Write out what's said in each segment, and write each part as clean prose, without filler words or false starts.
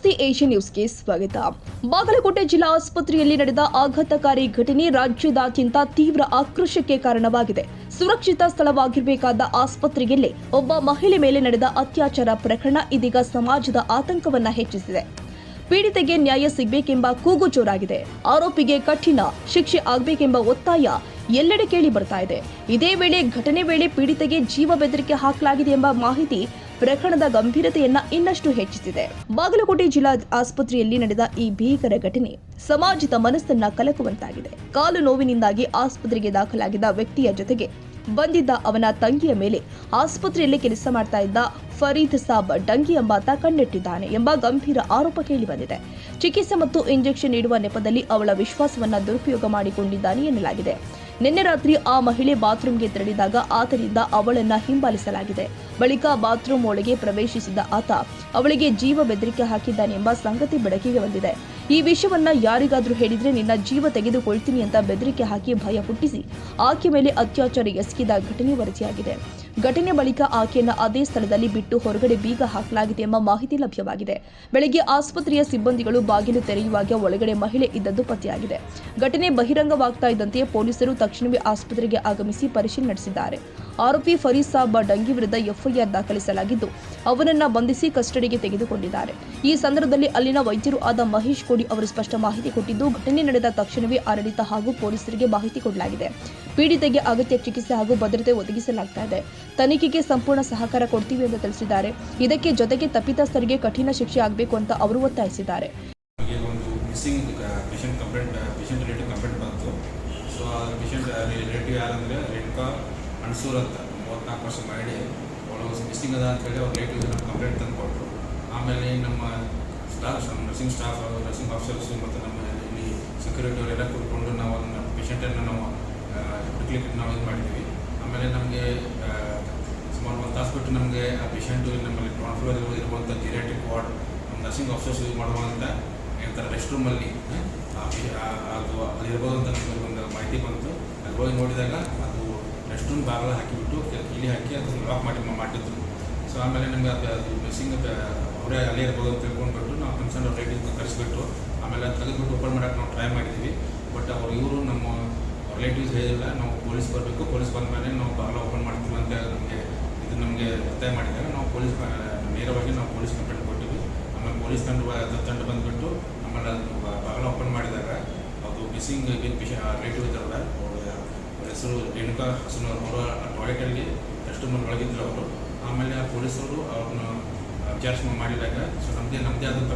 ನಮಸ್ತೆ ಏಷ್ಯನ್ ನ್ಯೂಸ್ಗೆ ಸ್ವಾಗತ. ಬಾಗಲಕೋಟೆ ಜಿಲ್ಲಾ ಆಸ್ಪತ್ರೆಯಲ್ಲಿ ನಡೆದ ಆಘಾತಕಾರಿ ಘಟನೆ ರಾಜ್ಯದಾದ್ಯಂತ ತೀವ್ರ ಆಕ್ರೋಶಕ್ಕೆ ಕಾರಣವಾಗಿದೆ. ಸುರಕ್ಷಿತ ಸ್ಥಳವಾಗಿರಬೇಕಾದ ಆಸ್ಪತ್ರೆಯಲ್ಲೇ ಒಬ್ಬ ಮಹಿಳೆ ಮೇಲೆ ನಡೆದ ಅತ್ಯಾಚಾರ ಪ್ರಕರಣ ಇದೀಗ ಸಮಾಜದ ಆತಂಕವನ್ನ ಹೆಚ್ಚಿಸಿದೆ. ಪೀಡಿತೆಗೆ ನ್ಯಾಯ ಸಿಗಬೇಕೆಂಬ ಕೂಗು ಜೋರಾಗಿದೆ. ಆರೋಪಿಗೆ ಕಠಿಣ ಶಿಕ್ಷೆ ಆಗಬೇಕೆಂಬ ಒತ್ತಾಯ ಎಲ್ಲೆಡೆ ಕೇಳಿ ಬರ್ತಾ ಇದೆ. ಇದೇ ವೇಳೆ ಘಟನೆ ವೇಳೆ ಪೀಡಿತೆಗೆ ಜೀವ ಬೆದರಿಕೆ ಹಾಕಲಾಗಿದೆ ಎಂಬ ಮಾಹಿತಿ ಪ್ರಕರಣದ ಗಂಭೀರತೆಯನ್ನ ಇನ್ನಷ್ಟು ಹೆಚ್ಚಿಸಿದೆ. ಬಾಗಲಕೋಟೆ ಜಿಲ್ಲಾ ಆಸ್ಪತ್ರೆಯಲ್ಲಿ ನಡೆದ ಈ ಭೀಕರ ಘಟನೆ ಸಮಾಜದ ಮನಸ್ಸನ್ನ ಕಲಕುವಂತಾಗಿದೆ. ಕಾಲು ನೋವಿನಿಂದಾಗಿ ಆಸ್ಪತ್ರೆಗೆ ದಾಖಲಾಗಿದ್ದ ವ್ಯಕ್ತಿಯ ಜೊತೆಗೆ ಬಂದಿದ್ದ ಅವನ ತಂಗಿಯ ಮೇಲೆ ಆಸ್ಪತ್ರೆಯಲ್ಲಿ ಕೆಲಸ ಮಾಡ್ತಾ ಇದ್ದ ಫರೀದ್ ಸಾಬ್ ಡಂಗಿ ಎಂಬಾತ ಕಣ್ಣಿಟ್ಟಿದ್ದಾನೆ ಎಂಬ ಗಂಭೀರ ಆರೋಪ ಕೇಳಿಬಂದಿದೆ. ಚಿಕಿತ್ಸೆ ಮತ್ತು ಇಂಜೆಕ್ಷನ್ ನೀಡುವ ನೆಪದಲ್ಲಿ ಅವಳ ವಿಶ್ವಾಸವನ್ನ ದುರುಪಯೋಗ ಮಾಡಿಕೊಂಡಿದ್ದಾನೆ ಎನ್ನಲಾಗಿದೆ. ನಿನ್ನೆ ರಾತ್ರಿ ಆ ಮಹಿಳೆ ಬಾತ್ರೂಮ್ಗೆ ತೆರಳಿದಾಗ ಆತನಿಂದ ಅವಳನ್ನ ಹಿಂಬಾಲಿಸಲಾಗಿದೆ. ಬಳಿಕ ಬಾತ್ರೂಮ್ ಒಳಗೆ ಪ್ರವೇಶಿಸಿದ ಆತ ಅವಳಿಗೆ ಜೀವ ಬೆದರಿಕೆ ಹಾಕಿದ್ದಾನೆ ಎಂಬ ಸಂಗತಿ ಬೆಳಕಿಗೆ ಬಂದಿದೆ. ಈ ವಿಷಯವನ್ನ ಯಾರಿಗಾದ್ರೂ ಹೇಳಿದ್ರೆ ನಿನ್ನ ಜೀವ ತೆಗೆದುಕೊಳ್ತೀನಿ ಅಂತ ಬೆದರಿಕೆ ಹಾಕಿ ಭಯ ಹುಟ್ಟಿಸಿ ಆಕೆ ಮೇಲೆ ಅತ್ಯಾಚಾರ ಎಸಗಿದ ಘಟನೆ ವರದಿಯಾಗಿದೆ. ಘಟನೆ ಬಳಿಕ ಆಕೆಯನ್ನ ಅದೇ ಸ್ಥಳದಲ್ಲಿ ಬಿಟ್ಟು ಹೊರಗಡೆ ಬೀಗ ಹಾಕಲಾಗಿದೆ ಎಂಬ ಮಾಹಿತಿ ಲಭ್ಯವಾಗಿದೆ. ಬೆಳಗ್ಗೆ ಆಸ್ಪತ್ರೆಯ ಸಿಬ್ಬಂದಿಗಳು ಬಾಗಿಲು ತೆರೆಯುವಾಗ ಒಳಗಡೆ ಮಹಿಳೆ ಇದ್ದದ್ದು ಪತ್ತೆಯಾಗಿದೆ. ಘಟನೆ ಬಹಿರಂಗವಾಗ್ತಾ ಇದ್ದಂತೆ ಪೊಲೀಸರು ತಕ್ಷಣವೇ ಆಸ್ಪತ್ರೆಗೆ ಆಗಮಿಸಿ ಪರಿಶೀಲನೆ ನಡೆಸಿದ್ದಾರೆ. ಆರೋಪಿ ಫರೀದ್ ಸಾಬ್ ಡಂಗಿ ವಿರುದ್ಧ ಎಫ್ಐಆರ್ ದಾಖಲಿಸಲಾಗಿದ್ದು ಅವನನ್ನ ಬಂಧಿಸಿ ಕಸ್ಟಡಿಗೆ ತೆಗೆದುಕೊಂಡಿದ್ದಾರೆ. ಈ ಸಂದರ್ಭದಲ್ಲಿ ಅಲ್ಲಿನ ವೈದ್ಯರು ಆದ ಮಹೇಶ್ ಕೋಡಿ ಅವರು ಸ್ಪಷ್ಟ ಮಾಹಿತಿ ಕೊಟ್ಟಿದ್ದು, ಘಟನೆ ನಡೆದ ತಕ್ಷಣವೇ ಆಡಳಿತ ಹಾಗೂ ಪೊಲೀಸರಿಗೆ ಮಾಹಿತಿ ಕೊಡಲಾಗಿದೆ. ಪೀಡಿತೆಗೆ ಅಗತ್ಯ ಚಿಕಿತ್ಸೆ ಹಾಗೂ ಭದ್ರತೆ ಒದಗಿಸಲಾಗ್ತಾ ಇದೆ. ತನಿಖೆಗೆ ಸಂಪೂರ್ಣ ಸಹಕಾರ ಕೊಡ್ತೀವಿ ಎಂದು ತಿಳಿಸಿದ್ದಾರೆ. ಇದಕ್ಕೆ ಜೊತೆಗೆ ತಪ್ಪಿತಸ್ಥರಿಗೆ ಕಠಿಣ ಶಿಕ್ಷೆ ಆಗಬೇಕು ಅಂತ ಅವರು ಒತ್ತಾಯಿಸಿದ್ದಾರೆ. ಅನ್ಸೂರ್ ಅಂತ 34 ವರ್ಷ ಮಾಡಿ ಅವಳು ಮಿಸ್ಸಿಂಗ್ ಅದ ಅಂತೇಳಿ ಅವ್ರ ರಿಲೇಟಿವ್ಸ್ ನಮ್ಮ ಕಂಪ್ಲೇಂಟ್ ತಂದು ಕೊಟ್ಟರು. ಆಮೇಲೆ ನಮ್ಮ ನರ್ಸಿಂಗ್ ಸ್ಟಾಫ್ ನರ್ಸಿಂಗ್ ಆಫೀಸರ್ಸ್ ಮತ್ತು ನಮ್ಮ ಇಲ್ಲಿ ಸೆಕ್ಯೂರಿಟಿ ಅವರೆಲ್ಲ ಕೂತ್ಕೊಂಡು ನಾವು ಅದನ್ನು ಪೇಷಂಟನ್ನು ನಾವು ಹುಡುಕ್ಲಿಕ್ಕೆ ನಾವು ಇದು ಮಾಡಿದ್ದೀವಿ. ಆಮೇಲೆ ನಮಗೆ ಸುಮಾರು 1 ತಾಸು ಬಿಟ್ಟು ನಮಗೆ ಆ ಪೇಷಂಟು ನಮ್ಮಲ್ಲಿ ಗ್ರೌಂಡ್ ಫ್ಲೋರ್ ಇರುವಂಥ ಜಿರಿಯಾಟ್ರಿಕ್ ವಾರ್ಡ್ ನಮ್ಮ ನರ್ಸಿಂಗ್ ಆಫೀಸರ್ಸ್ ಯೂಸ್ ಮಾಡುವಂಥ ಏನಂತಾರೆ ರೆಸ್ಟ್ ರೂಮಲ್ಲಿ ಅದು ಅಲ್ಲಿರ್ಬೋದು ಅಂತ ನಮಗೆ ಒಂದು ಮಾಹಿತಿ ಬಂತು. ಅಲ್ಲಿ ಹೋಗಿ ನೋಡಿದಾಗ ಅದು ರೆಸ್ಟ್ ರೂಮ್ ಬಾಗಿಲು ಹಾಕಿಬಿಟ್ಟು ಕೀಲಿ ಹಾಕಿ ಅದನ್ನು ಲಾಕ್ ಮಾಡಿದ್ರು. ಸೊ ಆಮೇಲೆ ನಮಗೆ ಅದು ಮಿಸ್ಸಿಂಗ್ ಅವರೇ ಅಲ್ಲೇ ಇರ್ಬೋದು ಅಂತ ತಿಳ್ಕೊಂಡ್ಬಿಟ್ಟು ನಾವು ಕನ್ಸರ್ನ್ ರಿಲೇಟಿವ್ಸ್ ಕರೆಸಿಬಿಟ್ಟು ಆಮೇಲೆ ಅದು ತೆಗೆದುಬಿಟ್ಟು ಓಪನ್ ಮಾಡೋಕ್ಕೆ ನಾವು ಟ್ರೈ ಮಾಡಿದ್ದೀವಿ. ಬಟ್ ಇವರು ನಮ್ಮ ರಿಲೇಟಿವ್ಸ್ ಹೇಳಿಲ್ಲ, ನಾವು ಪೊಲೀಸ್ ಬರಬೇಕು, ಪೊಲೀಸ್ ಬಂದ ಮೇಲೆ ನಾವು ಬಾಗಿಲು ಓಪನ್ ಮಾಡ್ತೀವಿ ಅಂತ ನಮಗೆ ಒತ್ತಾಯ ಮಾಡಿದಾಗ ನಾವು ನೇರವಾಗಿ ನಾವು ಪೊಲೀಸ್ ಕಂಪ್ಲೇಂಟ್ ಕೊಟ್ಟಿವಿ. ಆಮೇಲೆ ಪೊಲೀಸ್ ತಂಡ ಬಂದುಬಿಟ್ಟು ಆಮೇಲೆ ಅದು ಬಾಗಿಲು ಓಪನ್ ಮಾಡಿದಾಗ ಅದು ಮಿಸ್ಸಿಂಗ್ ರಿಲೇಟಿವ್ ಇದ್ದಾರಲ್ಲ ಹೆಸರು ರೇಣುಕಾ ಹಸನವ್ರು, ಅವರು ಟಾಯ್ಲೆಟಲ್ಲಿ ರೆಸ್ಟ್ ರೂಮಲ್ಲಿ ಒಳಗಿದ್ರು ಅವರು. ಆಮೇಲೆ ಆ ಪೊಲೀಸರು ಅವ್ರನ್ನ ವಿಚಾರಿಸಿ ಮಾಡಿದಾಗ ಸೊ ನಮ್ಮದೇ ಆದಂಥ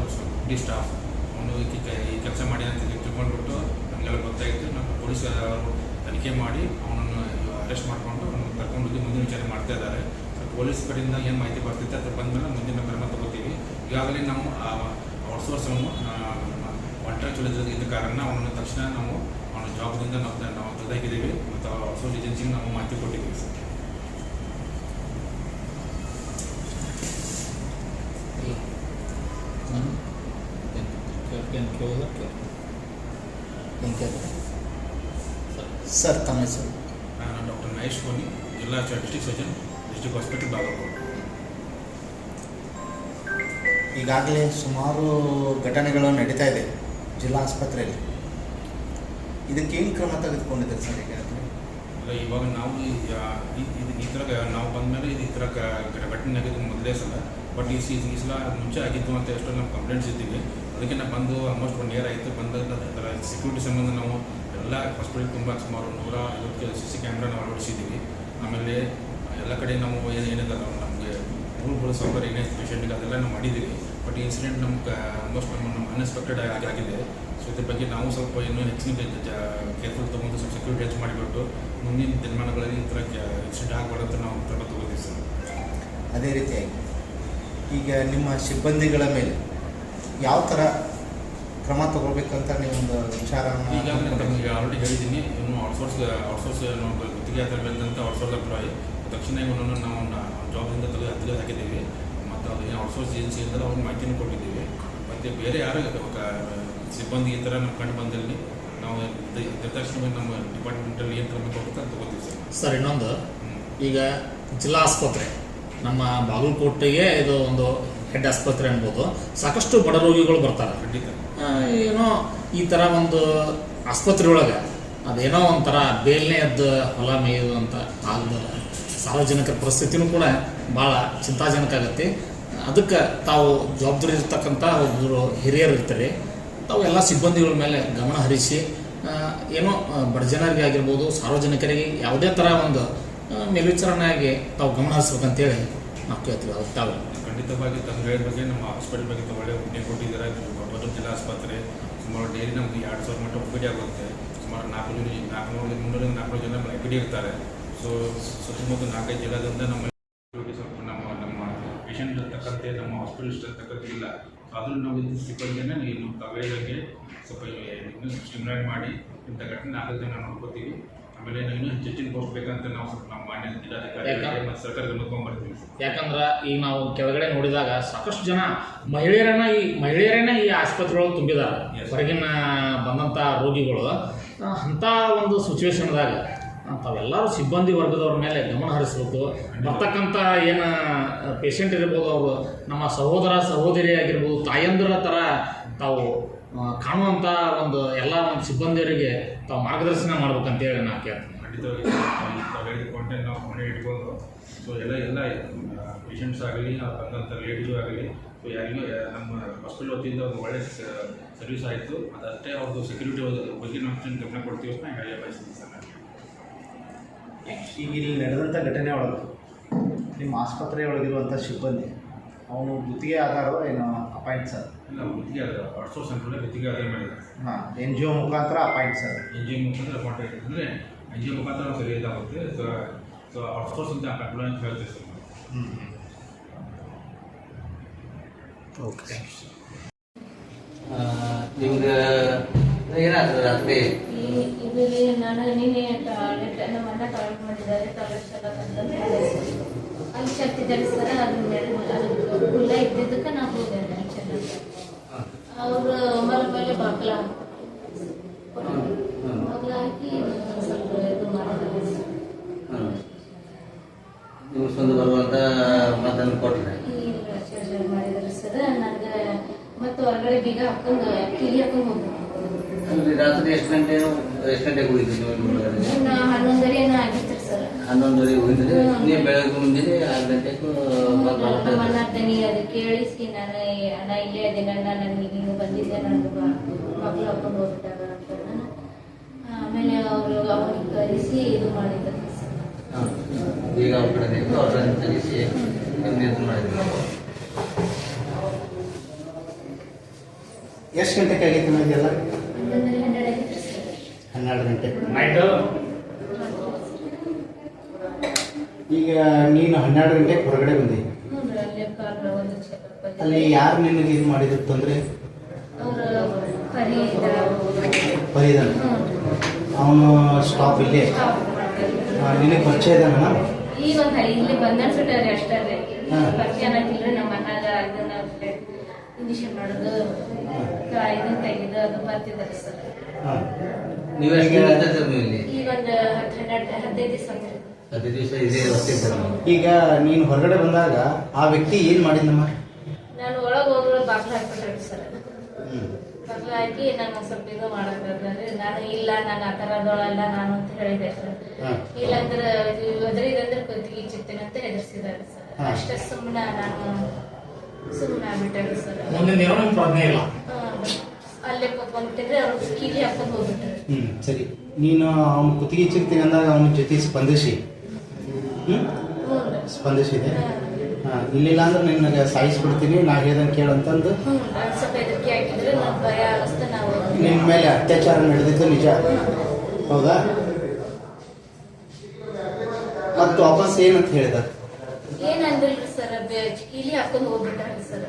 ಡಿ ಸ್ಟಾಫ್ ಅವನು ಈ ಕೆಲಸ ಮಾಡಿ ಅಂತ ತಿಳ್ಕೊಂಡ್ಬಿಟ್ಟು ನಮಗೆಲ್ಲ ಗೊತ್ತಾಯಿತು. ನಮ್ಮ ಪೊಲೀಸ್ ಅವರು ತನಿಖೆ ಮಾಡಿ ಅವನನ್ನು ಅರೆಸ್ಟ್ ಮಾಡಿಕೊಂಡು ಅವನು ಕರ್ಕೊಂಡೋಗಿ ಮುಂದಿನ ವಿಚಾರಣೆ ಮಾಡ್ತಾ ಇದ್ದಾರೆ. ಸೊ ಪೊಲೀಸ್ ಕಡೆಯಿಂದ ಏನು ಮಾಹಿತಿ ಬರ್ತಿತ್ತು ಅದು ಬಂದಮೇಲೆ ಮುಂದಿನ ಕ್ರಮ ತಗೋತೀವಿ. ಈಗಾಗಲೇ ನಾವು ಔಟ್ಸೋರ್ಸನ್ನು ಕಾಂಟ್ರಾಕ್ಟ್ ಇದ್ದ ಕಾರಣ ಅವನನ್ನು ತಕ್ಷಣ ನಾವು ಅವನ ಜಾಬ್ದಿಂದ ನಾವು ತೆಗೆದಾಕಿದ್ದೀವಿ ಮತ್ತು ಔಟ್ಸೋರ್ಸ್ ಏಜೆನ್ಸಿಗೆ ನಾವು ಮಾಹಿತಿ ಕೊಟ್ಟಿದ್ದೀವಿ ಸರ್. ಸರ್ ತಮ್ಮ ಹೆಸರು? ನಾನು ಡಾಕ್ಟರ್ ಮಹೇಶ್ ಕೋಡಿ, ಜಿಲ್ಲಾ district surgeon, district hospital Bagalkote. ಈಗಾಗಲೇ ಸುಮಾರು ಘಟನೆಗಳು ನಡೀತಾ ಇದೆ ಜಿಲ್ಲಾ ಆಸ್ಪತ್ರೆಯಲ್ಲಿ. ಇದಕ್ಕೇನು ಕ್ರಮ ತೆಗೆದುಕೊಂಡಿದ್ದಾರೆ ಸರ್ ಈಗಾಗಲೇ? ಇಲ್ಲ, ಇವಾಗ ನಾವು ಈ ಥರ ನಾವು ಬಂದಮೇಲೆ ಈ ಥರ ಘಟನೆ ಆಗಿದ್ದು ಮೊದಲೇ ಸಲ. ಬಟ್ ಈ ಸಲ ಮುಂಚೆ ಆಗಿತ್ತು ಅಂತ ಎಷ್ಟೋ ನಾವು ಕಂಪ್ಲೇಂಟ್ಸ್ ಇದ್ದೀವಿ. ಅದಕ್ಕೆ ನಾವು ಬಂದು ಆಲ್ಮೋಸ್ಟ್ 1 ಇಯರ್ ಆಯಿತು. ಬಂದ ಸೆಕ್ಯೂರಿಟಿ ಸಂಬಂಧ ನಾವು ಎಲ್ಲ ಹಾಸ್ಪಿಟಲ್ ತುಂಬ ಸುಮಾರು 150 CC ಕ್ಯಾಮ್ರಾ ನಾವು ಅಳವಡಿಸಿದ್ದೀವಿ. ಆಮೇಲೆ ಎಲ್ಲ ಕಡೆ ನಾವು ಏನಿಲ್ಲ ನಮಗೆ ಮೂಲಭೂತ ಸೌಕರ್ಯ ಏನೇ ಪೇಷಂಟ್ಗೆ ಅದೆಲ್ಲ ನಾವು ಮಾಡಿದ್ದೀವಿ. ಬಟ್ ಈ ಇನ್ಸಿಡೆಂಟ್ ನಮ್ಗೆ ಆಲ್ಮೋಸ್ಟ್ ನಮ್ಮ ಅನ್ಎಕ್ಸ್ಪೆಕ್ಟೆಡ್ ಆಗಿದೆ. ಸೊ ಇದ್ರ ಬಗ್ಗೆ ನಾವು ಸ್ವಲ್ಪ ಇನ್ನೂ ಹೆಚ್ಚಿನ ಕೇರ್ಫುಲ್ ತೊಗೊಂಡು ಸ್ವಲ್ಪ ಸೆಕ್ಯೂರಿಟಿ ಹೆಚ್ಚು ಮಾಡಿಬಿಟ್ಟು ಮುಂದಿನ ದಿನಮಾನಗಳಲ್ಲಿ ಈ ಥರ ಇನ್ಸಿಡೆಂಟ್ ಆಗಬಾರ್ದು ನಾವು ಕ್ರಮ ತಗೋತೀವಿ ಸರ್. ಅದೇ ರೀತಿಯಾಗಿ ಈಗ ನಿಮ್ಮ ಸಿಬ್ಬಂದಿಗಳ ಮೇಲೆ ಯಾವ ಥರ ಕ್ರಮ ತಗೋಬೇಕಂತ ನೀವೊಂದು ವಿಚಾರವನ್ನು ಈಗ ಆಲ್ರೆಡಿ ಹೇಳಿದ್ದೀನಿ. ಇನ್ನು ಔಟ್ಸೋರ್ಸ್ ಗುತ್ತಿಗೆ ತರಬೇಕಂತ ಔಟ್ಸೋರ್ಸ್ ಎಂಪ್ಲಾಯಿ ತಕ್ಷಣ ಇವನನ್ನು ನಾವು ಜಾಬ್ದಿಂದ ತೆಗೆದು ಹಾಕಿದ್ದೀವಿ. ಮತ್ತು ಅದು ಏನು ಔಟ್ಸೋರ್ಸ್ ಏಜೆನ್ಸಿ ಇರ್ತದೆ ಅವ್ರಿಗೆ ಮಾಹಿತಿನೂ ಕೊಟ್ಟಿದ್ದೀವಿ. ಮತ್ತು ಬೇರೆ ಯಾರು ಸಿಬ್ಬಂದಿ ಈ ಥರ ನಮ್ಮ ಕಂಡು ಬಂದಲ್ಲಿ ನಾವು ತಕ್ಷಣ ನಮ್ಮ ಡಿಪಾರ್ಟ್ಮೆಂಟಲ್ಲಿ ಏನು ಕ್ರಮ ಕೊಡ್ಬೇಕು ಅಂತ ತಗೋತೀವಿ ಸರ್. ಸರ್ ಇನ್ನೊಂದು, ಈಗ ಜಿಲ್ಲಾ ಆಸ್ಪತ್ರೆ ನಮ್ಮ ಬಾಗಲಕೋಟೆಗೆ ಇದು ಒಂದು ಹೆಡ್ ಆಸ್ಪತ್ರೆ ಅನ್ಬೋದು, ಸಾಕಷ್ಟು ಬಡ ರೋಗಿಗಳು ಬರ್ತಾರೆ. ಖಂಡಿತ. ಏನೋ ಈ ಥರ ಒಂದು ಆಸ್ಪತ್ರೆ ಒಳಗೆ ಅದೇನೋ ಒಂಥರ ಬೇಲ್ನೇ ಎದ್ದು ಹೊಲ ಮೇಯೋದು ಅಂತ ಆಗದ ಸಾರ್ವಜನಿಕರ ಪರಿಸ್ಥಿತಿನೂ ಕೂಡ ಭಾಳ ಚಿಂತಾಜನಕ ಆಗುತ್ತೆ. ಅದಕ್ಕೆ ತಾವು ಜವಾಬ್ದಾರಿ ಇರ್ತಕ್ಕಂಥ ಒಬ್ಬರು ಹಿರಿಯರು ಇರ್ತಾರೆ, ತಾವು ಎಲ್ಲ ಸಿಬ್ಬಂದಿಗಳ ಮೇಲೆ ಗಮನ ಹರಿಸಿ ಏನೋ ಬಡ ಜನರಿಗೆ ಆಗಿರ್ಬೋದು, ಸಾರ್ವಜನಿಕರಿಗೆ ಯಾವುದೇ ಥರ ಒಂದು ಮೇಲ್ವಿಚಾರಣೆಯಾಗಿ ತಾವು ಗಮನ ಹರಿಸ್ಬೇಕಂತೇಳಿ ನಾವು ಕೇಳ್ತೀವಿ. ಅದು ತಾವು ಖಂಡಿತವಾಗಿ ತಮ್ಮ ಹೇಳಿದ ಬಗ್ಗೆ ನಮ್ಮ ಹಾಸ್ಪಿಟಲ್ ಬಗ್ಗೆ ಒಳ್ಳೆ ಒಪ್ಪಿಗೆ ಕೊಟ್ಟಿದ್ದಾರೆ. ಕೊಪ್ಪಳ ಜಿಲ್ಲಾ ಆಸ್ಪತ್ರೆ ಸುಮಾರು ಡೈಲಿ ನಮ್ಗೆ 2000 ಮಟ್ಟ ಒಪ್ಪಿಗೆ ಆಗುತ್ತೆ. ಸುಮಾರು 400-400 ಜನ ಒಪ್ಪಿಗೆ ಇರ್ತಾರೆ. ಸೊ ಸುತ್ತಮುತ್ತ 4-5 ಜಿಲ್ಲಾದಿಂದ ನಮ್ಮ ಸ್ವಲ್ಪ ನಮ್ಮ ಪೇಷಂಟ್ ತಕ್ಕಂತೆ ನಮ್ಮ ಹಾಸ್ಪಿಟಲಿಸ್ಟ್ ತಕ್ಕಂತೆ ಇಲ್ಲ. ಸೊ ಅದನ್ನು ನಾವು ಸಿಬ್ಬಂದಿಯನ್ನು ನಮ್ಮ ತಗೊಳ್ಳೋಕ್ಕೆ ಸ್ವಲ್ಪ ಸ್ಟಿಮ್ಯುಲೇಟ್ ಮಾಡಿ ಇಂಥ ಘಟನೆ ಆಗದೆ ನಾವು ನೋಡ್ಕೋತೀವಿ. ಆಮೇಲೆ ಇನ್ನೂ ಹೆಚ್ಚಿನ ಪೋಸ್ಟ್ ಬೇಕಂತ ನಾವು ಸ್ವಲ್ಪ ನಮ್ಮ ಮಾನ್ಯ ಜಿಲ್ಲಾಧಿಕಾರಿ ಮತ್ತು ಸರ್ಕಾರಕ್ಕೆ ನೋಡ್ಕೊಂಡ್ಬರ್ತೀವಿ. ಯಾಕಂದ್ರೆ ಈಗ ನಾವು ಕೆಳಗಡೆ ನೋಡಿದಾಗ ಸಾಕಷ್ಟು ಜನ ಮಹಿಳೆಯರನ್ನ ಈ ಆಸ್ಪತ್ರೆಯೊಳಗೆ ತುಂಬಿದ್ದಾರೆ. ಹೊರಗಿನ ಬಂದಂಥ ರೋಗಿಗಳು ಅಂಥ ಒಂದು ಸಿಚುವೇಶನ್ದಾಗ ತಾವೆಲ್ಲರೂ ಸಿಬ್ಬಂದಿ ವರ್ಗದವ್ರ ಮೇಲೆ ಗಮನ ಹರಿಸ್ಬೇಕು. ಬರ್ತಕ್ಕಂಥ ಏನು ಪೇಷಂಟ್ ಇರ್ಬೋದು, ಅವರು ನಮ್ಮ ಸಹೋದರ ಸಹೋದರಿ ಆಗಿರ್ಬೋದು, ತಾಯಂದಿರ ಥರ ತಾವು ಕಾಣುವಂಥ ಒಂದು ಎಲ್ಲ ಒಂದು ಸಿಬ್ಬಂದಿಯರಿಗೆ ತಾವು ಮಾರ್ಗದರ್ಶನ ಮಾಡ್ಬೇಕಂತೇಳಿ ನಾನು ಕೇಳ್ತೀನಿ. ಖಂಡಿತವಾಗಿ ತಾವು ಹೇಳಿದ ಕಾಂಟೆಂಟ್ ನಾವು ಮನೆ ಇಟ್ಕೊಂಡು ಸೊ ಎಲ್ಲ ಪೇಷಂಟ್ಸ್ ಆಗಲಿ ಬಂದಂಥ ಲೇಡೀಸು ಆಗಲಿ ಸೊ ಯಾರಿಗೂ ನಮ್ಮ ಹಾಸ್ಪಿಟಲ್ ವತಿಯಿಂದ ಒಂದು ಒಳ್ಳೆಯ ಸರ್ವಿಸ್ ಆಯಿತು. ಅದಷ್ಟೇ ಅವ್ರದ್ದು ಸೆಕ್ಯೂರಿಟಿ ಬಗ್ಗೆ ನಾವು ಗಮನ ಕೊಡ್ತೀವಿ ಅಂತ ಹೇಳಿ ಬಯಸ್ತೀನಿ ಸರ್. ಈಗ ಇಲ್ಲಿ ನಡೆದಂಥ ಘಟನೆ ಒಳಗೆ ನಿಮ್ಮ ಆಸ್ಪತ್ರೆ ಒಳಗಿರುವಂಥ ಸಿಬ್ಬಂದಿ ಅವನು ಗುತ್ತಿಗೆ ಆಧಾರ ಏನು ಅಪಾಯಿಂಟ್ ಸರ್? ಇಲ್ಲ, ಗುತ್ತಿಗೆ ಆಧಾರ ಔಟ್ಸೋರ್ಸ್ ಸೆಂಟ್ರಲ್ಲೇ ಗುತ್ತಿಗೆ ಆಧಾರ ಮಾಡಿದ್ದಾರೆ. ಹಾಂ, NGO ಮುಖಾಂತರ ಅಪಾಯಿಂಟ್ ಸರ್? NGO ಮುಖಾಂತರ ಅಪಾಯಿಂಟ್ ಅಂದರೆ NGO ಮುಖಾಂತರ ನಾವು ಸರಿ ಇದಾಗುತ್ತೆ. ಸೊ ಔಟ್ಸೋರ್ಸ್ ಅಂತ ಅಪ್ಲೈ ಅಂತ ಹೇಳ್ತೀವಿ ಸರ್. ಓಕೆ. ನಿಮ್ಗೆ ಏನಾಗ್ತದೆ ರಾತ್ರಿ? ಇದರಲ್ಲಿ ನಾನು ನಿನ್ನೆ ಟಾಯ್ಲೆಟ್ ನಮ್ಮ ಅಣ್ಣ ಟಾಯ್ಲೆಟ್ ಮಾಡಿದ್ದಾರೆ, ಟಾಯ್ಲೆಟ್ ಅಲ್ಲಿ ಶಕ್ತಿ ಧರಿಸ್ತಾರ, ಅದು ಖುಲ್ಲ ಇದ್ದಿದ್ದಕ್ಕೆ ನಾವು ಹೋದೆ ಅವರು ಮೇಲೆ ಬಾಗ್ಲ ಹಾಕಿ ಸ್ವಲ್ಪ ಇದು ಮಾಡಿದ್ದಾರೆ. ನೀವು ಸ್ವಂತ ಬರುವಂತ ಮತನ್ನು ಕೊಟ್ಟರೆ ಮಾಡಿದ್ದಾರೆ ಸರ್. ನನಗೆ ಮತ್ತು ಹೊರಗಡೆ ಬೀಗ ಹಾಕೊಂಡು ಕಿಲಿ ಹಾಕೊಂಡು ಹೋಗ್ಬೇಕು. ರಾತ್ರಿ ಎಷ್ಟು ಗಂಟೆಗೆ ಹೋಗಿದ್ರಿ ನೀವು? 11:30 ಏನೋ ಆಗಿತ್ತು ಸರ್. 11:30 ಹೋಗಿದ್ರಿ. ನೀವು ಬೆಳಗ್ಗೆ ಮುಂಜಾನೆ 6 ಗಂಟೆಗೂ ನಮ್ಮ ಅಣ್ಣ ತನಿ ಅದು ಕೇಳಿಸಿ ನಾನು ಅಣ್ಣ ಇಲ್ಲೇ ಅದೇನ ನನಗೆ ನೀನು ಬಂದಿದ್ದೆ, ನನಗೆ ಮಕ್ಕಳು ಹಾಕೊಂಡು ಹೋಗ್ಬಿಟ್ಟಾಗ ಅಂತ ಆಮೇಲೆ ಅವರು ಅವನಿಗೆ ಕರೆಸಿ ಇದು ಮಾಡಿದ್ದಾರೆ ಸರ್. ಈಗ ಅವ್ರ ಕಡೆ ಅವ್ರನ್ನ ಕಲಿಸಿ ನಿಮ್ಗೆ ಇದು ಮಾಡಿದ್ರಿ. ಎಷ್ಟು ಗಂಟೆಗೆ ಆಗಿತ್ತು ನಮಗೆಲ್ಲ? 11:00 ಆಗಿತ್ತು ಸರ್. 12 ಗಂಟೆ ನೈಟು. ಈಗ ನೀನು 12 ಗಂಟೆಗೆ ಹೊರಗಡೆ ಬಂದಿ. ಅಲ್ಲೇ ಕಾರ್ ಒಂದು ಚೆಕಪ್ ಅಲ್ಲಿ ಯಾರು ನಿನಗೆ ಇದು ಮಾಡಿದ್ರು ತೊಂದರೆ? ಅವರು ಪರಿದಾನ ಅವನು ಸ್ಟಾಪ್ ಇಲ್ಲೇ ನಿನಗೆ ಪರಿಚಯ ಇದ್ದಾನ? ಈಗ ಒಂದು ಇಲ್ಲಿ ಬಂದನ್ಸುಟ್ಟಾರೆ ಅಷ್ಟೇ. ಪರಿಚಯ ಅನ್ನೋದಿಲ್ಲ. ನಮ್ಮ ಮನಾಗ ಇದನ್ನ ಇಂಜೆಕ್ಷನ್ ಮಾಡೋದು ಇದನ್ನ ತೆಗೆದು ಅದು ಬರ್ತಿದ್ದಾರೆ ಸರ್. ನೀವು ಎಷ್ಟು ಇರ್ತೀರಿ ನೀವು ಇಲ್ಲಿ? ಈಗ ಒಂದು 10-15 ದಿವಸ ಅಂದ್ರೆ 10 ದಿವಸ ಇದೇ ಬರ್ತಿರ್ತಾರೆ. ಈಗ ನೀನು ಹೊರಗಡೆ ಬಂದಾಗ ಆ ವ್ಯಕ್ತಿ ಏನು ಮಾಡಿದ್ನಮ್ಮ? ನಾನು ಒಳಗೆ ಹೋದ್ರೆ ಬಾಗ್ಲ ಹಾಕ್ಬಿಟ್ರೆ ಸರ್. ಬಾಗ್ಲ ಹಾಕಿ ನಾನು ಸ್ವಲ್ಪ ಇದು ಮಾಡಕ್ಕಾದ್ರೆ ನಾನು ಇಲ್ಲ, ನಾನು ಆ ಥರದೊಳಲ್ಲ ನಾನು ಅಂತ ಹೇಳಿದೆ ಸರ್. ಇಲ್ಲಾಂದ್ರೆ ಒದರಿದಂದ್ರೆ ಕುತ್ತಿಗೆ ಚಿತ್ತೇನೆ ಅಂತ ಹೆದರ್ಸಿದ್ದಾರೆ ಸರ್. ಅಷ್ಟೇ ಸುಮ್ಮನೆ ಆಗ್ಬಿಟ್ಟಾರೆ ಸರ್. ಮುಂದಿನ ಏನೋ ಪ್ರಜ್ಞೆ ಇಲ್ಲ. ಅಲ್ಲೇ ಕೂತ್ಕೊಂಡ್ಬಿಟ್ಟಿದ್ರೆ ಅವ್ರು ಕೀಲಿ ಹಾಕೊಂಡು ಹೋಗ್ಬಿಟ್ರೆ. ಸರಿ, ನೀನು ಅವನು ಕುತ್ತಿಗೆ ಚಿಕ್ತೀನಿ ಅಂದಾಗ ಅವನ ಜೊತೆ ಸ್ಪಂದಿಸಿ ಸ್ಪಂದಿಸಿದೆ. ಇಲ್ಲಿಲ್ಲ ಅಂದ್ರೆ ನಿನ್ನಗೆ ಸಾಯಿಸ್ಬಿಡ್ತೀನಿ, ನಾ ಹೇಳ್ದಂಗೆ ಕೇಳಂತಂದು ಸ್ವಲ್ಪ ಹೆದರಿಕೆ ಹಾಕಿದ್ರೆ ನಾವು ಭಯ ಅನಿಸ್ತಾ ನಾವು ನಿನ್ನ ಮೇಲೆ ಅತ್ಯಾಚಾರ ನಡೆದಿದ್ದು ನಿಜ ಹೌದಾ? ಮತ್ತು ವಾಪಸ್ ಏನಂತ ಹೇಳಿದ? ಏನಂದಿಲ್ರಿ ಸರ್, ಕೀಲಿ ಹಾಕೊಂಡು ಹೋಗ್ಬಿಟ್ಟಾರೆ ಸರ್.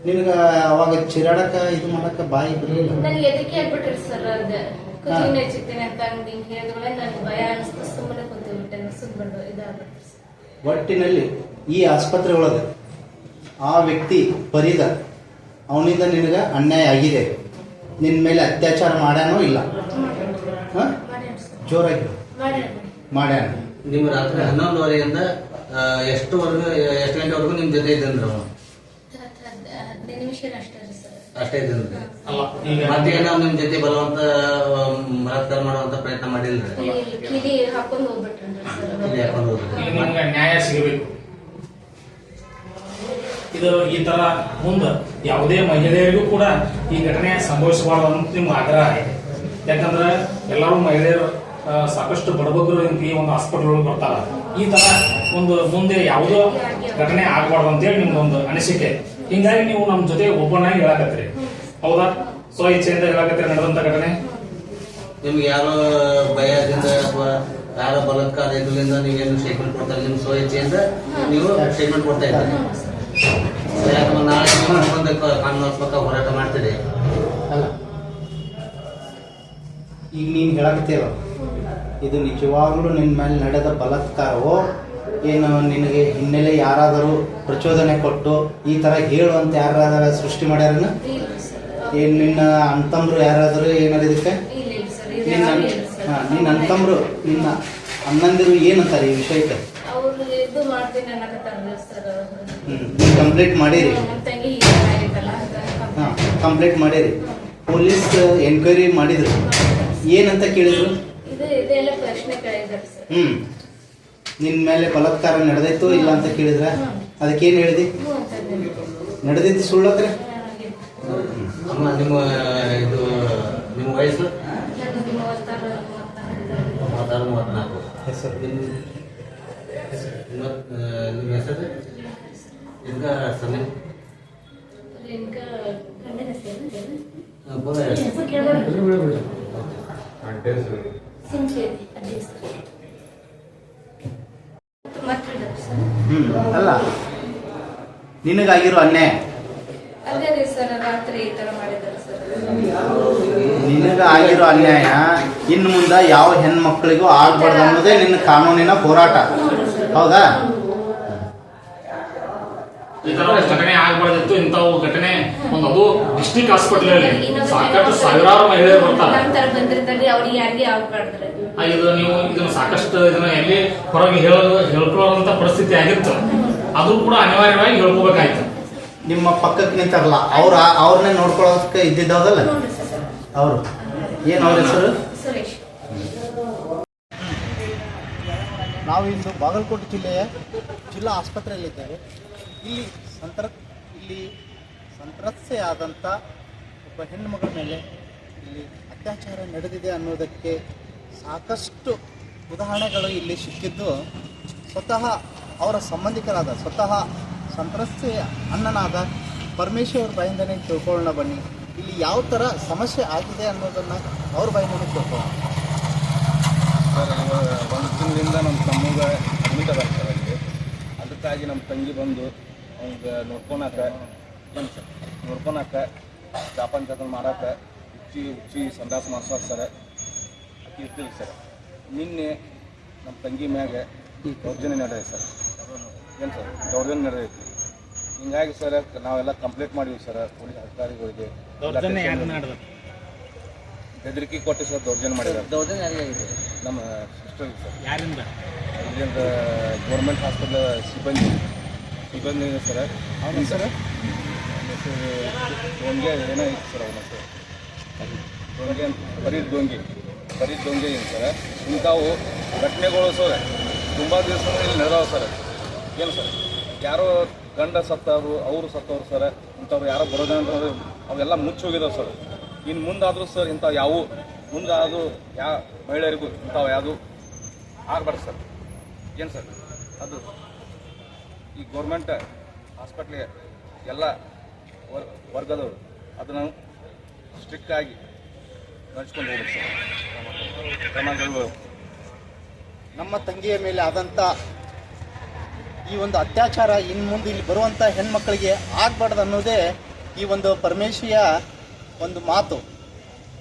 ನಿನಗೆ ಅವಾಗ ಚಿರಾಡಕ ಇದು ಮಾಡಕ ಬಾಯಿ ಬರಲಿಲ್ಲ? ನನಗೆ ಹೆದರಿಕೆ ಆಗ್ಬಿಟ್ರಿ ಸರ್. ಅದು ಕುತ್ತಿಗೆ ಹೆಚ್ಚುತ್ತೇನೆ ಅಂತ ಅಂದ್ ಹಿಂಗೆ ಹೇಳಿದ್ಮೇಲೆ ನನಗೆ ಭಯ ಅನಿಸ್ತು, ಸುಮ್ಮನೆ ಕುಂತ್ಬಿಟ್ಟೆ. ಸುಮ್ಮನೆ ಇದಾಗ್ಬಿಟ್ರಿ ಸರ್. ಒಟ್ಟಿನಲ್ಲಿ ಈ ಆಸ್ಪತ್ರೆ ಒಳಗೆ ಆ ವ್ಯಕ್ತಿ ಪರಿದ ಅವನಿಂದ ನಿನಗೆ ಅನ್ಯಾಯ ಆಗಿದೆ, ನಿನ್ನ ಮೇಲೆ ಅತ್ಯಾಚಾರ ಮಾಡ್ಯಾನೋ ಇಲ್ಲ? ಹಾಂ, ಜೋರಾಗಿ ಮಾಡ್ಯಾನ. ನಿಮ್ಮ ರಾತ್ರಿ 11:30 ಎಷ್ಟು ಗಂಟೆವರೆಗೂ ನಿಮ್ಮ ಜೊತೆ ಇದ್ದಂದ್ರೆ ಅವನು? ಪರ್ಮಿಷನ್ ಅಷ್ಟೇ ರೀ ಸರ್. ಅಷ್ಟೇ ಇದ್ರಿ. ಅಲ್ಲ ಈಗ ಮತ್ತೇನೋ ನಿಮ್ ಜೊತೆ ಬರುವಂತ ಬಲಾತ್ಕಾರ ಮಾಡುವಂತ ಪ್ರಯತ್ನ ಮಾಡಿಲ್ರಿ? ಕಿಲಿ ಹಾಕೊಂಡು ಹೋಗ್ಬಿಟ್ರಿ ಸರ್. ಯಾಕೊಂಡು ಹೋದ್ರಿ? ಈಗ ನಿಮ್ಗೆ ನ್ಯಾಯ ಸಿಗಬೇಕು. ಇದು ಈ ತರ ಮುಂದೆ ಯಾವುದೇ ಮಹಿಳೆಯರಿಗೂ ಕೂಡ ಈ ಘಟನೆ ಸಂಭವಿಸಬಾರ್ದು ಅಂತ ನಿಮ್ಗೆ ಆಗ್ರಹ ಇದೆ. ಯಾಕಂದ್ರೆ ಎಲ್ಲರೂ ಮಹಿಳೆಯರು ಸಾಕಷ್ಟು ಬಡಬಗ್ಗರು ಈ ಒಂದು ಹಾಸ್ಪಿಟಲ್ ಒಳಗೆ ಬರ್ತಾರ. ಈ ತರ ಒಂದು ಮುಂದೆ ಯಾವುದೋ ಘಟನೆ ಆಗಬಾರ್ದು ಅಂತೇಳಿ ನಿಮ್ದೊಂದು ಅನಿಸಿಕೆ. ಹಿಂಗಾಗಿ ನೀವು ನಮ್ಮ ಜೊತೆ ಒಬ್ಬನಾಗಿ ಹೇಳಕತ್ತೀರಿ, ಹೌದಾ? ಸ್ವ ಇಚ್ಛೆಯಿಂದ ಹೇಳಕತ್ತೀರಿ ನಡೆದಂತ ಘಟನೆ. ನಿಮ್ಗೆ ಯಾರೋ ಭಯದಿಂದ ಅಥವಾ ಯಾರೋ ಬಲಾತ್ಕಾರ ಇದರಿಂದ ನೀವೇನು ಸ್ಟೇಟ್ಮೆಂಟ್ ಕೊಡ್ತಾರೆ? ನಿಮ್ ಸ್ವ ಇಚ್ಛೆಯಿಂದ ನೀವು ಸ್ಟೇಟ್ಮೆಂಟ್ ಕೊಡ್ತಾ ಇದ್ದೀರಿ. ಯಾಕಂದ್ರೆ ನಾಳೆ ಮುಂದೆ ಕಾನೂನಾತ್ಮಕ ಹೋರಾಟ ಮಾಡ್ತೀರಿ. ಅಲ್ಲ, ಈಗ ನೀನು ಹೇಳಕ್ತೀರೋ ಇದು ನಿಜವಾಗ್ಲೂ ನಿನ್ನ ಮೇಲೆ ನಡೆದ ಬಲಾತ್ಕಾರವೋ ಏನು ನಿನಗೆ ಹಿನ್ನೆಲೆ ಯಾರಾದರೂ ಪ್ರಚೋದನೆ ಕೊಟ್ಟು ಈ ಥರ ಹೇಳುವಂತ ಯಾರಾದರೂ ಸೃಷ್ಟಿ ಮಾಡ್ಯಾರನ್ನ? ಏನು ನಿನ್ನ ಅಣ್ತಂಬ್ರು ಯಾರಾದರೂ ಏನಾರು ಇದಕ್ಕೆ? ನಿನ್ನ ಅಣ್ತಂಬ್ರು ನಿನ್ನ ಅಣ್ಣಂದಿರು ಏನಂತಾರೆ ಈ ವಿಷಯಕ್ಕೆ? ಕಂಪ್ಲೇಂಟ್ ಮಾಡಿರಿ? ಹಾಂ, ಕಂಪ್ಲೇಂಟ್ ಮಾಡಿರಿ. ಪೊಲೀಸ್ ಎನ್ಕ್ವೈರಿ ಮಾಡಿದ್ರು, ಏನಂತ ಕೇಳಿದ್ರು? ನಿನ್ನ ಮೇಲೆ ಬಲಾತ್ಕಾರ ನಡೆದೈತು ಇಲ್ಲ ಅಂತ ಕೇಳಿದ್ರ? ಅದಕ್ಕೇನು ಹೇಳಿದಿ? ನಡೆದಿದ್ದು ಸುಳ್ಳತ್ರ? ಅಮ್ಮ ನಿಮ್ಮ ಇದು ನಿಮ್ಮ ವಯಸ್ಸು? 34. ಹೆಸರು? ನಿಮ್ಮ ಹೆಸರು? ಈಗ ಸಮಯ ಅಲ್ಲ, ನಿನಗಾಗಿರೋ ಅನ್ಯಾಯ ನಿನಗಾಗಿರೋ ಅನ್ಯಾಯ ಇನ್ನು ಮುಂದೆ ಯಾವ ಹೆಣ್ಮಕ್ಳಿಗೂ ಆಗ್ಬಾರ್ದು ಅನ್ನೋದೇ ನಿನ್ನ ಕಾನೂನಿನ ಹೋರಾಟ, ಹೌದಾ? ಈ ತರ ಘಟನೆ ಆಗ್ಬಾರ್ದಿತ್ತು. ಇಂಥವು ಘಟನೆ ಒಂದು ಅದು ಡಿಸ್ಟ್ರಿಕ್ಟ್ ಹಾಸ್ಪಿಟಲ್ ಅಲ್ಲಿ ಸಾಕಷ್ಟು ಸಾವಿರಾರು ಮಹಿಳೆಯರು ಬರ್ತಾರೆ. ಇದು ನೀವು ಇದನ್ನ ಸಾಕಷ್ಟು ಇದನ್ನ ಎಲ್ಲಿ ಹೊರಗೆ ಹೇಳ್ಕೊಳ್ಳುವಂತ ಪರಿಸ್ಥಿತಿ ಆಗಿತ್ತು. ಅದು ಕೂಡ ಅನಿವಾರ್ಯವಾಗಿ ಹೇಳ್ಕೋಬೇಕಾಯ್ತು. ನಿಮ್ಮ ಪಕ್ಕಕ್ಕೆ ನಿಂತಾರಲ್ಲ ಅವ್ರನ್ನೇ ನೋಡ್ಕೊಳ್ಳೋದಕ್ಕೆ ಇದ್ದಿದ್ದವದಲ್ಲ ಅವರು? ಏನು ಅವ್ರ ಹೆಸರು? ನಾವು ಇಂದು ಬಾಗಲಕೋಟೆ ಜಿಲ್ಲೆಯ ಜಿಲ್ಲಾ ಆಸ್ಪತ್ರೆಯಲ್ಲಿದ್ದೇವೆ. ಇಲ್ಲಿ ಸಂತ್ರಸ್ತೆಯಾದಂಥ ಒಬ್ಬ ಹೆಣ್ಣು ಮಗಳ ಮೇಲೆ ಇಲ್ಲಿ ಅತ್ಯಾಚಾರ ನಡೆದಿದೆ ಅನ್ನೋದಕ್ಕೆ ಸಾಕಷ್ಟು ಉದಾಹರಣೆಗಳು ಇಲ್ಲಿ ಸಿಕ್ಕಿದ್ದು ಸ್ವತಃ ಅವರ ಸಂಬಂಧಿಕರಾದ ಸ್ವತಃ ಸಂತ್ರಸ್ತೆಯ ಅಣ್ಣನಾದ ಪರಮೇಶ್ವರ್ ಬಾಯಿಂದನೇ ತಿಳ್ಕೊಳ್ಳೋಣ ಬನ್ನಿ. ಇಲ್ಲಿ ಯಾವ ಥರ ಸಮಸ್ಯೆ ಆಗಿದೆ ಅನ್ನೋದನ್ನು ಅವ್ರ ಬಾಯಿಂದನೇ ತಿಳ್ಕೊಳ್ಳೋಣ. ಸರ್, ಒಂದು ತಿಂಗಳಿಂದ ನಮ್ಮ ತಮ್ಮಗೆ ಅಡ್ಮಿಟ್ ಅದ ಸರ್. ಅಲ್ಲಿ ಅದಕ್ಕಾಗಿ ನಮ್ಮ ತಂಗಿ ಬಂದು ಅವ್ನಿಗೆ ನೋಡ್ಕೊಳಕ್ಕೆ ಜಾಪಾನ್ ಜಾಪನ್ ಮಾಡಕ್ಕೆ ಹುಚ್ಚಿ ಸಂದಾಸ ಮಾಡ್ಸೋದು ಸರ್. ಅಕ್ಕಿ ಇರ್ತೀವಿ ಸರ್. ನಿನ್ನೆ ನಮ್ಮ ತಂಗಿ ಮ್ಯಾಗ ದೌರ್ಜನ್ಯ ನಡೆದೈತೆ ಸರ್. ಏನು ಸರ್, ದೌರ್ಜನ್ಯ ನಡೆದೈತಿ. ಹಿಂಗಾಗಿ ಸರ್ ನಾವೆಲ್ಲ ಕಂಪ್ಲೇಂಟ್ ಮಾಡಿವಿ ಸರ್ ಪೊಲೀಸ್ ಅಧಿಕಾರಿಗಳಿಗೆ. ಬೆದರಿಕೆ ಕೊಟ್ಟು ಸರ್ ದೌರ್ಜನ್ಯ ಮಾಡಿದ್ದಾರೆ. ದೌರ್ಜನ್ಯ ಯಾರಿಗಾಗಿದೆ? ನಮ್ಮ ಸಿಸ್ಟರ್ಗೆ ಸರ್. ಯಾರಿಂದ? ಇಲ್ಲಿಂದ ಗೌರ್ಮೆಂಟ್ ಹಾಸ್ಪಿಟಲ್ ಸಿಬ್ಬಂದಿ ಇದೆ ಸರ್. ಅವನ ಸರ್ ಡೋಂಗೆ ಏನೋ ಇತ್ತು ಸರ್. ಅವನ ಸರ್ ಡೋಂಗೆ ಅಂತ ಬರೀದ್ ಡೋಂಗೆ ಏನು ಸರ್. ಇಂಥವು ಘಟನೆಗಳು ಸರ್ ತುಂಬ ದಿವಸ ಇಲ್ಲಿ ನಡೆದಾವ ಸರ್. ಏನು ಸರ್, ಯಾರೋ ಗಂಡ ಸತ್ತವರು ಅವರು ಸತ್ತವ್ರು ಸರ್. ಇಂಥವ್ರು ಯಾರೋ ಬರೋದಂತಂದ್ರೆ ಅವೆಲ್ಲ ಮುಚ್ಚಿ ಹೋಗಿದಾವೆ ಸರ್. ಇನ್ನು ಮುಂದಾದರೂ ಸರ್ ಇಂಥವು ಯಾವುವು ಮುಂದಾದರೂ ಯಾವ ಮಹಿಳೆಯರಿಗೂ ಇಂಥವು ಯಾವುದು ಆಗಬಾರ್ದು ಸರ್. ಏನು ಸರ್, ಅದು ಈ ಗೌರ್ಮೆಂಟ್ ಹಾಸ್ಪಿಟ್ಲಿಗೆ ಎಲ್ಲ ವರ್ಗದವರು ಅದನ್ನು ಸ್ಟ್ರಿಕ್ಟಾಗಿ ನಡೆಸ್ಕೊಂಡು ಹೋಗ್ಬೇಕು ಸರ್. ಕ್ರಮಗಳು ನಮ್ಮ ತಂಗಿಯ ಮೇಲೆ ಆದಂಥ ಈ ಒಂದು ಅತ್ಯಾಚಾರ ಇನ್ನು ಮುಂದೆ ಇಲ್ಲಿ ಬರುವಂಥ ಹೆಣ್ಮಕ್ಳಿಗೆ ಆಗಬಾರ್ದು ಅನ್ನೋದೇ ಈ ಒಂದು ಪರಮೇಶ್ವರಿಯ ಒಂದು ಮಾತು.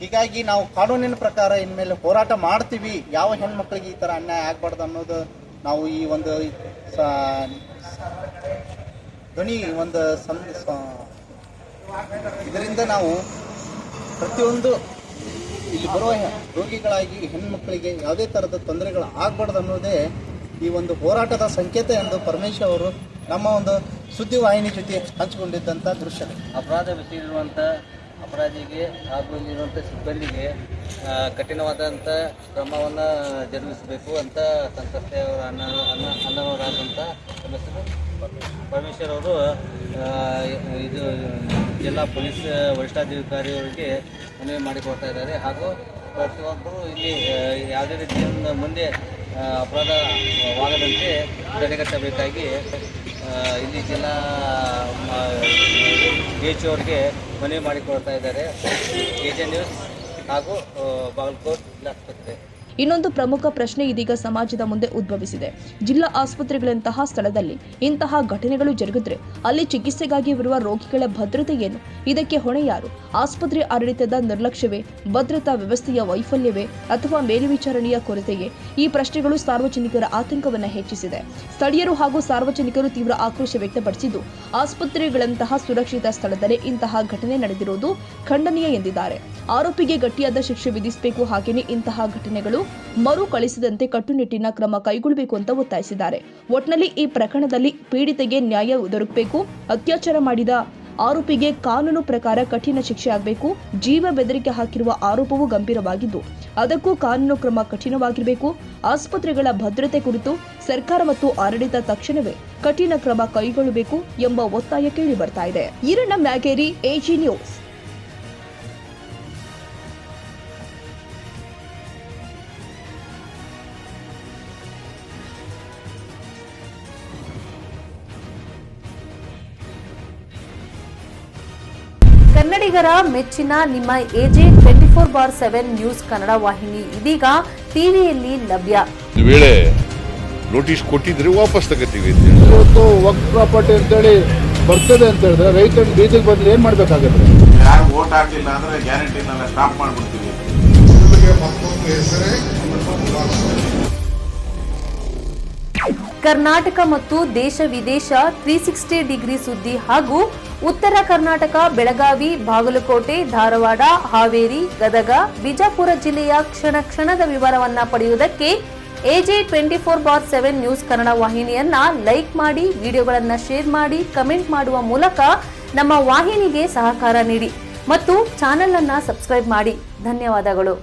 ಹೀಗಾಗಿ ನಾವು ಕಾನೂನಿನ ಪ್ರಕಾರ ಇನ್ಮೇಲೆ ಹೋರಾಟ ಮಾಡ್ತೀವಿ. ಯಾವ ಹೆಣ್ಮಕ್ಳಿಗೆ ಈ ಥರ ಅನ್ಯಾಯ ಆಗಬಾರ್ದು ಅನ್ನೋದು ನಾವು ಈ ಒಂದು ಧ್ವನಿ ಒಂದು ಇದರಿಂದ ನಾವು ಪ್ರತಿಯೊಂದು ಇಲ್ಲಿ ಬರುವ ರೋಗಿಗಳಾಗಿ ಹೆಣ್ಮಕ್ಳಿಗೆ ಯಾವುದೇ ಥರದ ತೊಂದರೆಗಳು ಆಗಬಾರ್ದು ಅನ್ನೋದೇ ಈ ಒಂದು ಹೋರಾಟದ ಸಂಕೇತ ಎಂದು ಪರಮೇಶ್ವರ್ ಅವರು ನಮ್ಮ ಒಂದು ಸುದ್ದಿವಾಹಿನಿ ಜೊತೆ ಹಂಚಿಕೊಂಡಿದ್ದಂಥ ದೃಶ್ಯ. ಅಪರಾಧ ಎಸಗಿರುವಂಥ ಅಪರಾಧಿಗೆ ಹಾಗೂ ಇಲ್ಲಿರುವಂಥ ಸಿಬ್ಬಂದಿಗೆ ಕಠಿಣವಾದಂಥ ಕ್ರಮವನ್ನು ಜರುಗಿಸಬೇಕು ಅಂತ ಸಂತ್ರಸ್ತೆಯವರ ಅನ್ನವರಾದಂಥ ಪರಮೇಶ್ವರ್ ಅವರು ಇದು ಜಿಲ್ಲಾ ಪೊಲೀಸ್ ವರಿಷ್ಠಾಧಿಕಾರಿಯವರಿಗೆ ಮನವಿ ಮಾಡಿಕೊಡ್ತಾ ಇದ್ದಾರೆ. ಹಾಗೂ ಪ್ರತಿಯೊಬ್ಬರು ಇಲ್ಲಿ ಯಾವುದೇ ರೀತಿಯಿಂದ ಮುಂದೆ ಅಪರಾಧವಾಗದಂತೆ ತಡೆಗಟ್ಟಬೇಕಾಗಿ ಇಲ್ಲಿ ಜಿಲ್ಲಾ DHO ಅವರಿಗೆ ಮನವಿ ಮಾಡಿಕೊಳ್ತಾ ಇದ್ದಾರೆ. AJ ನ್ಯೂಸ್ ಹಾಗೂ ಬಾಗಲಕೋಟ್ ಜಿಲ್ಲಾಸ್ಪತ್ರೆ. ಇನ್ನೊಂದು ಪ್ರಮುಖ ಪ್ರಶ್ನೆ ಇದೀಗ ಸಮಾಜದ ಮುಂದೆ ಉದ್ಭವಿಸಿದೆ. ಜಿಲ್ಲಾ ಆಸ್ಪತ್ರೆಗಳಂತಹ ಸ್ಥಳದಲ್ಲಿ ಇಂತಹ ಘಟನೆಗಳು ಜರುಗಿದ್ರೆ ಅಲ್ಲಿ ಚಿಕಿತ್ಸೆಗಾಗಿ ಬರುವ ರೋಗಿಗಳ ಭದ್ರತೆ ಏನು? ಇದಕ್ಕೆ ಹೊಣೆ ಯಾರು? ಆಸ್ಪತ್ರೆ ಆಡಳಿತದ ನಿರ್ಲಕ್ಷ್ಯವೇ, ಭದ್ರತಾ ವ್ಯವಸ್ಥೆಯ ವೈಫಲ್ಯವೇ ಅಥವಾ ಮೇಲ್ವಿಚಾರಣೆಯ ಕೊರತೆಯೇ? ಈ ಪ್ರಶ್ನೆಗಳು ಸಾರ್ವಜನಿಕರ ಆತಂಕವನ್ನು ಹೆಚ್ಚಿಸಿದೆ. ಸ್ಥಳೀಯರು ಹಾಗೂ ಸಾರ್ವಜನಿಕರು ತೀವ್ರ ಆಕ್ರೋಶ ವ್ಯಕ್ತಪಡಿಸಿದ್ದು, ಆಸ್ಪತ್ರೆಗಳಂತಹ ಸುರಕ್ಷಿತ ಸ್ಥಳದಲ್ಲೇ ಇಂತಹ ಘಟನೆ ನಡೆದಿರುವುದು ಖಂಡನೀಯ ಎಂದಿದ್ದಾರೆ. ಆರೋಪಿಗೆ ಗಟ್ಟಿಯಾದ ಶಿಕ್ಷೆ ವಿಧಿಸಬೇಕು, ಹಾಗೆಯೇ ಇಂತಹ ಘಟನೆಗಳು ಮರುಕಳಿಸದಂತೆ ಕಟ್ಟುನಿಟ್ಟಿನ ಕ್ರಮ ಕೈಗೊಳ್ಳಬೇಕು ಅಂತ ಒತ್ತಾಯಿಸಿದ್ದಾರೆ. ಒಟ್ನಲ್ಲಿ ಈ ಪ್ರಕರಣದಲ್ಲಿ ಪೀಡಿತೆಗೆ ನ್ಯಾಯ ದೊರಕಬೇಕು. ಅತ್ಯಾಚಾರ ಮಾಡಿದ ಆರೋಪಿಗೆ ಕಾನೂನು ಪ್ರಕಾರ ಕಠಿಣ ಶಿಕ್ಷೆ ಆಗಬೇಕು. ಜೀವ ಬೆದರಿಕೆ ಹಾಕಿರುವ ಆರೋಪವು ಗಂಭೀರವಾಗಿದ್ದು ಅದಕ್ಕೂ ಕಾನೂನು ಕ್ರಮ ಕಠಿಣವಾಗಿರಬೇಕು. ಆಸ್ಪತ್ರೆಗಳ ಭದ್ರತೆ ಕುರಿತು ಸರ್ಕಾರ ಮತ್ತು ಆಡಳಿತ ತಕ್ಷಣವೇ ಕಠಿಣ ಕ್ರಮ ಕೈಗೊಳ್ಳಬೇಕು ಎಂಬ ಒತ್ತಾಯ ಕೇಳಿ ಬರ್ತಾ ಇದೆ. Iranna Myageri, AG news. ಕನ್ನಡಿಗರ ಮೆಚ್ಚಿನ ನಿಮ್ಮ AJ 24/7 ನ್ಯೂಸ್ ಕನ್ನಡ ವಾಹಿನಿ ಇದೀಗ ಟಿವಿಯಲ್ಲಿ ಲಭ್ಯ. ಒಂದು ವೇಳೆ ನೋಟಿಸ್ ಕೊಟ್ಟಿದ್ರೆ ವಾಪಸ್ ತಗೋತೀವಿ. ಇವತ್ತು ವಕ್ಫ್ ಪ್ರಾಪರ್ಟಿ ಅಂತೇಳಿ ಬರ್ತದೆ ಅಂತ ಹೇಳಿದ್ರೆ ರೈತರ ಬೀದಿಗೆ ಬಂದ್ರೆ ಏನ್ ಮಾಡ್ಬೇಕಾಗುತ್ತೆ? ಯಾರು ವೋಟ್ ಹಾಕಿಲ್ಲ ಅಂದ್ರೆ ಗ್ಯಾರಂಟಿನೆಲ್ಲ ಸ್ಟಾಪ್ ಮಾಡ್ಬಿಡ್ತೀವಿ. ಕರ್ನಾಟಕ ಮತ್ತು ದೇಶ ವಿದೇಶ 360 ಡಿಗ್ರಿ ಸುದ್ದಿ ಹಾಗೂ ಉತ್ತರ ಕರ್ನಾಟಕ, ಬೆಳಗಾವಿ, ಬಾಗಲಕೋಟೆ, ಧಾರವಾಡ, ಹಾವೇರಿ, ಗದಗ, ಬಿಜಾಪುರ ಜಿಲ್ಲೆಯ ಕ್ಷಣ ಕ್ಷಣದ ವಿವರವನ್ನ ಪಡೆಯುವುದಕ್ಕೆ AJ 24/7 ನ್ಯೂಸ್ ಕನ್ನಡ ವಾಹಿನಿಯನ್ನ ಲೈಕ್ ಮಾಡಿ, ವಿಡಿಯೋಗಳನ್ನ ಶೇರ್ ಮಾಡಿ, ಕಮೆಂಟ್ ಮಾಡುವ ಮೂಲಕ ನಮ್ಮ ವಾಹಿನಿಗೆ ಸಹಕಾರ ನೀಡಿ ಮತ್ತು ಚಾನೆಲ್ ಅನ್ನ ಸಬ್ಸ್ಕ್ರೈಬ್ ಮಾಡಿ. ಧನ್ಯವಾದಗಳು.